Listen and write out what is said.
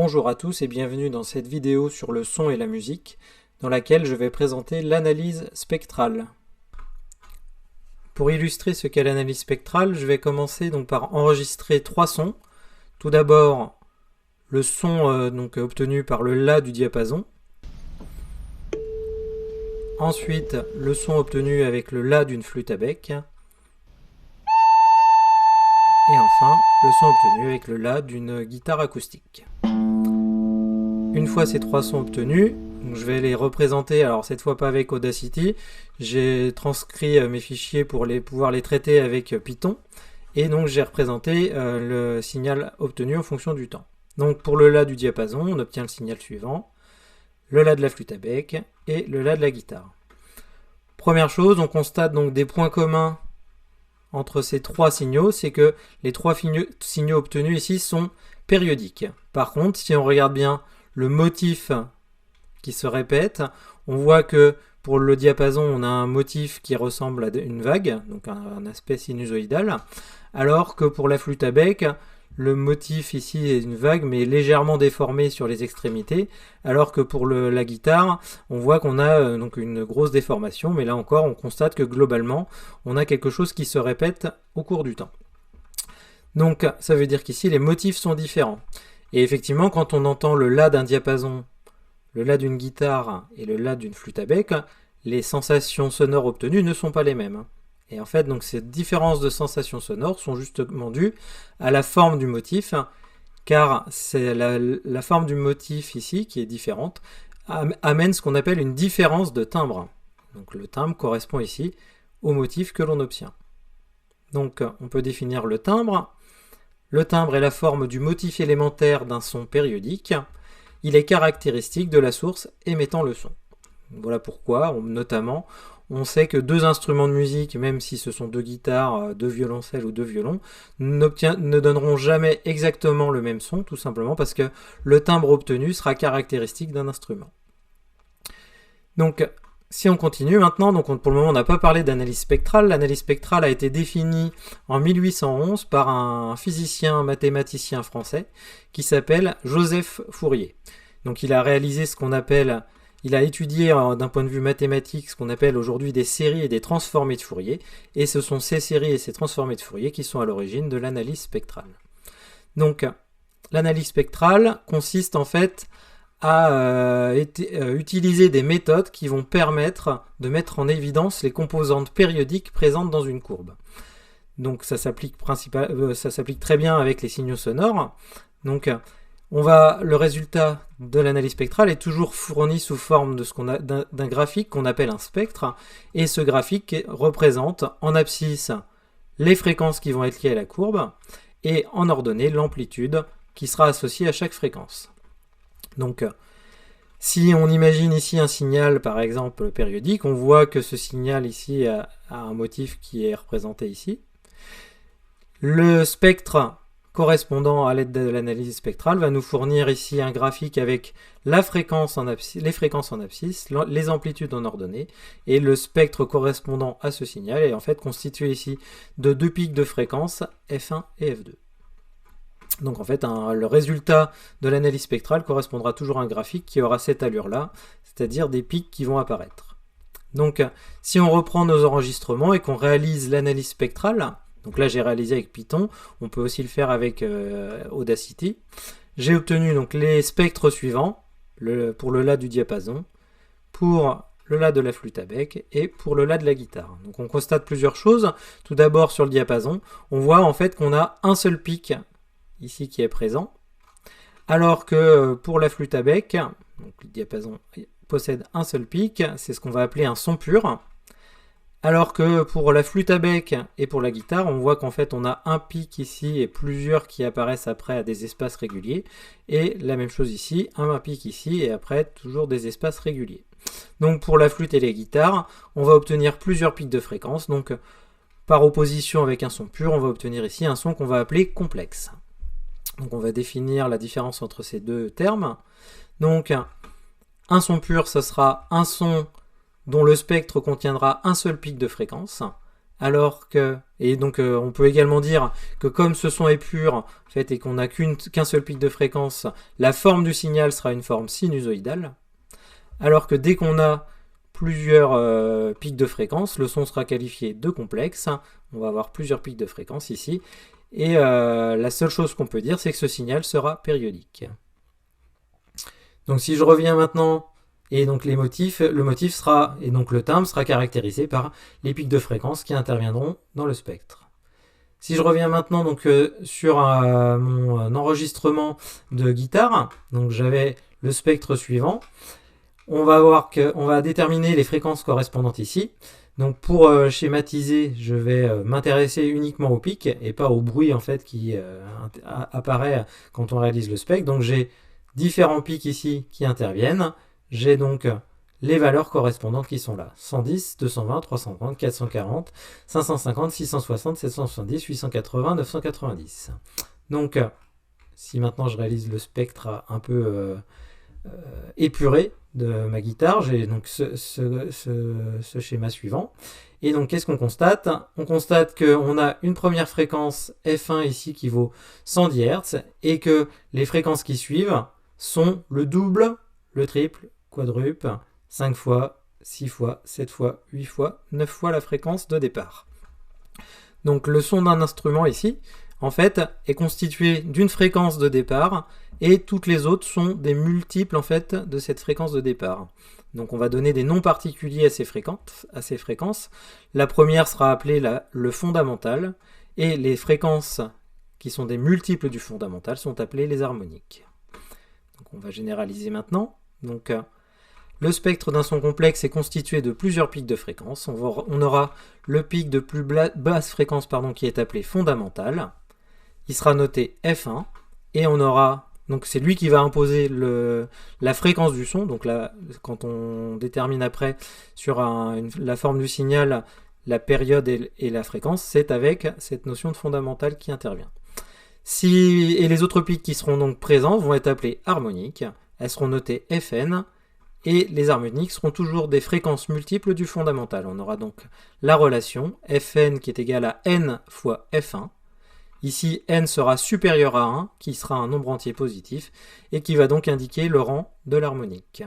Bonjour à tous et bienvenue dans cette vidéo sur le son et la musique, dans laquelle je vais présenter l'analyse spectrale. Pour illustrer ce qu'est l'analyse spectrale, je vais commencer donc par enregistrer trois sons. Tout d'abord, le son obtenu par le La du diapason. Ensuite, le son obtenu avec le La d'une flûte à bec. Et enfin, le son obtenu avec le La d'une guitare acoustique. Une fois ces trois sons obtenus, je vais les représenter, alors cette fois pas avec Audacity, j'ai transcrit mes fichiers pour pouvoir les traiter avec Python, et donc j'ai représenté le signal obtenu en fonction du temps. Donc pour le La du diapason, on obtient le signal suivant, le La de la flûte à bec et le La de la guitare. Première chose, on constate donc des points communs entre ces trois signaux, c'est que les trois signaux obtenus ici sont périodiques. Par contre, si on regarde bien le motif qui se répète, on voit que pour le diapason, on a un motif qui ressemble à une vague, donc un aspect sinusoïdal, alors que pour la flûte à bec, le motif ici est une vague, mais légèrement déformée sur les extrémités, alors que pour la guitare, on voit qu'on a donc une grosse déformation, mais là encore, on constate que globalement, on a quelque chose qui se répète au cours du temps. Donc, ça veut dire qu'ici, les motifs sont différents. Et effectivement, quand on entend le La d'un diapason, le La d'une guitare et le La d'une flûte à bec, les sensations sonores obtenues ne sont pas les mêmes. Et en fait, donc ces différences de sensations sonores sont justement dues à la forme du motif, car c'est la forme du motif ici, qui est différente, amène ce qu'on appelle une différence de timbre. Donc le timbre correspond ici au motif que l'on obtient. Donc on peut définir le timbre. Le timbre est la forme du motif élémentaire d'un son périodique. Il est caractéristique de la source émettant le son. Voilà pourquoi, notamment, on sait que deux instruments de musique, même si ce sont deux guitares, deux violoncelles ou deux violons, ne donneront jamais exactement le même son, tout simplement parce que le timbre obtenu sera caractéristique d'un instrument. Donc, si on continue maintenant, donc pour le moment on n'a pas parlé d'analyse spectrale. L'analyse spectrale a été définie en 1811 par un physicien mathématicien français qui s'appelle Joseph Fourier. Donc il a réalisé il a étudié d'un point de vue mathématique ce qu'on appelle aujourd'hui des séries et des transformées de Fourier, et ce sont ces séries et ces transformées de Fourier qui sont à l'origine de l'analyse spectrale. Donc l'analyse spectrale consiste en fait à utiliser des méthodes qui vont permettre de mettre en évidence les composantes périodiques présentes dans une courbe. Donc ça s'applique très bien avec les signaux sonores. Donc le résultat de l'analyse spectrale est toujours fourni sous forme d'un graphique qu'on appelle un spectre, et ce graphique représente en abscisse les fréquences qui vont être liées à la courbe, et en ordonnée l'amplitude qui sera associée à chaque fréquence. Donc, si on imagine ici un signal, par exemple, périodique, on voit que ce signal ici a un motif qui est représenté ici. Le spectre correspondant à l'aide de l'analyse spectrale va nous fournir ici un graphique avec les fréquences en abscisse, les amplitudes en ordonnée, et le spectre correspondant à ce signal est en fait constitué ici de deux pics de fréquence, F1 et F2. Donc en fait, le résultat de l'analyse spectrale correspondra toujours à un graphique qui aura cette allure-là, c'est-à-dire des pics qui vont apparaître. Donc si on reprend nos enregistrements et qu'on réalise l'analyse spectrale, donc là j'ai réalisé avec Python, on peut aussi le faire avec Audacity, j'ai obtenu donc les spectres suivants, pour le La du diapason, pour le La de la flûte à bec et pour le La de la guitare. Donc on constate plusieurs choses. Tout d'abord sur le diapason, on voit en fait qu'on a un seul pic ici qui est présent, alors que pour la flûte à bec, donc le diapason possède un seul pic, c'est ce qu'on va appeler un son pur, alors que pour la flûte à bec et pour la guitare, on voit qu'en fait on a un pic ici et plusieurs qui apparaissent après à des espaces réguliers, et la même chose ici, un pic ici et après toujours des espaces réguliers. Donc pour la flûte et les guitares, on va obtenir plusieurs pics de fréquence, donc par opposition avec un son pur, on va obtenir ici un son qu'on va appeler complexe. Donc on va définir la différence entre ces deux termes. Donc un son pur, ce sera un son dont le spectre contiendra un seul pic de fréquence, alors que, et donc on peut également dire que comme ce son est pur, en fait, et qu'on n'a qu'un seul pic de fréquence, la forme du signal sera une forme sinusoïdale, alors que dès qu'on a plusieurs pics de fréquence, le son sera qualifié de complexe, on va avoir plusieurs pics de fréquence ici, et la seule chose qu'on peut dire, c'est que ce signal sera périodique. Donc si je reviens maintenant, et donc le motif sera, et donc le timbre sera caractérisé par les pics de fréquence qui interviendront dans le spectre. Si je reviens maintenant donc sur mon enregistrement de guitare, donc j'avais le spectre suivant. On va voir qu'on va déterminer les fréquences correspondantes ici. Donc pour schématiser, je vais m'intéresser uniquement au pic et pas au bruit en fait qui apparaît quand on réalise le spectre. Donc j'ai différents pics ici qui interviennent. J'ai donc les valeurs correspondantes qui sont là. 110, 220, 330, 440, 550, 660, 770, 880, 990. Donc si maintenant je réalise le spectre un peu épuré de ma guitare, j'ai donc ce schéma suivant. Et donc qu'est-ce qu'on constate? On constate qu'on a une première fréquence F1 ici qui vaut 110 Hz et que les fréquences qui suivent sont le double, le triple, quadruple, 5 fois, 6 fois, 7 fois, 8 fois, 9 fois la fréquence de départ. Donc le son d'un instrument ici, en fait, est constitué d'une fréquence de départ et toutes les autres sont des multiples en fait de cette fréquence de départ. Donc on va donner des noms particuliers à ces fréquences. La première sera appelée le fondamental et les fréquences qui sont des multiples du fondamental sont appelées les harmoniques. Donc on va généraliser maintenant. Donc le spectre d'un son complexe est constitué de plusieurs pics de fréquence. On aura le pic de plus basse fréquence qui est appelé fondamental. Il sera noté F1 et on aura, donc c'est lui qui va imposer la fréquence du son. Donc là, quand on détermine après sur la forme du signal, la période et la fréquence, c'est avec cette notion de fondamental qui intervient. Et les autres pics qui seront donc présents vont être appelés harmoniques. Elles seront notées Fn. Et les harmoniques seront toujours des fréquences multiples du fondamental. On aura donc la relation Fn qui est égale à n fois F1. Ici, n sera supérieur à 1, qui sera un nombre entier positif, et qui va donc indiquer le rang de l'harmonique.